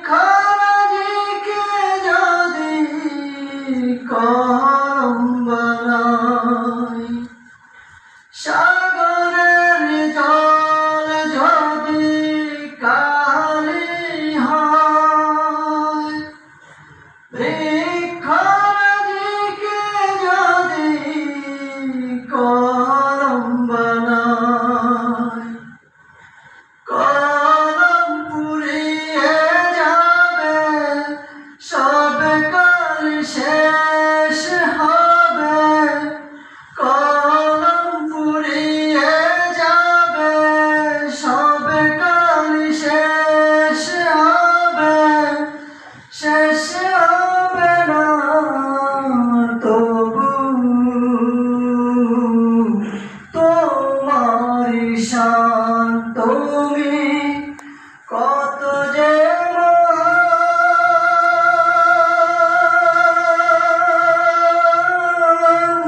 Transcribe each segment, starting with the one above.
বৃক্ষরাজিকে যদি কলম বানাই, সাগরের জল যদি কালি হয়, বৃক্ষরাজিকে যদি কলম বানাই, কলম পুড়িয়ে যাবে, সব কাল শেষ হবে। কলম পুড়িয়ে যাবে, সব কাল শেষ হবে। শেষ হবে না তবু তোমার শান, তুমি কত যে মহান,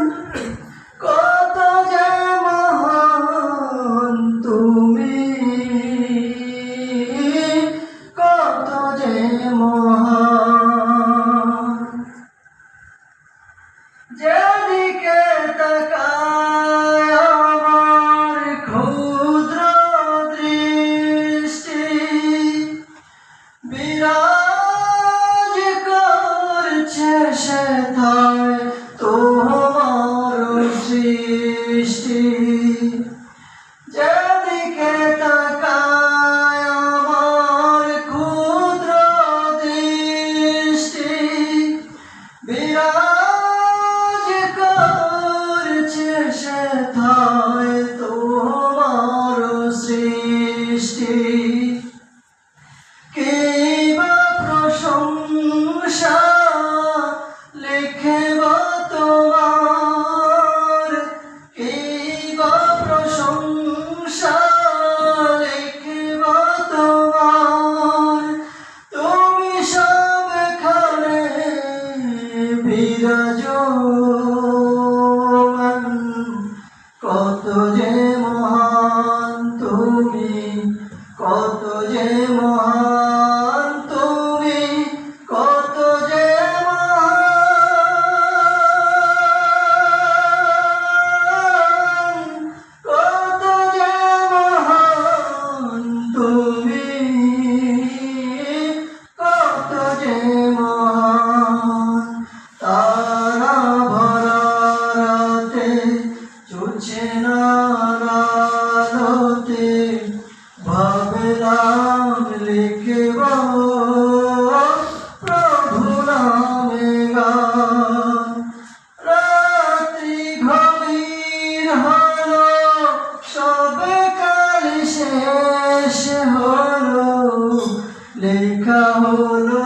কত যে মহান, তুমি কত যে মহান। যেদিকে তাকায় আমার ক্ষুদ্র দৃষ্টি, বিরাজ করছে সেথায় তোমার সৃষ্টি। যেদিকে তাকায় আমার ক্ষুদ্র দৃষ্টি, বিরাজ করছে সেথায় তোমার সৃষ্টি। কিবা প্রশংসা লিখব তোমার, কিবা প্রশংসা লিখব তোমার। তুমি সবখানে বিরাজমান, কত যে মহান তুমি, কত যে মহান তুমি, কত যে মহান, কত যে মহান তুমি, কত যে মহান। তারা ভরা রাতে চলছে না আলোতে, ভাবলাম লিখব প্রভু নামে গান। রাত্রি গভীর হলো, সব কাল শেষ হলো, লেখা হলো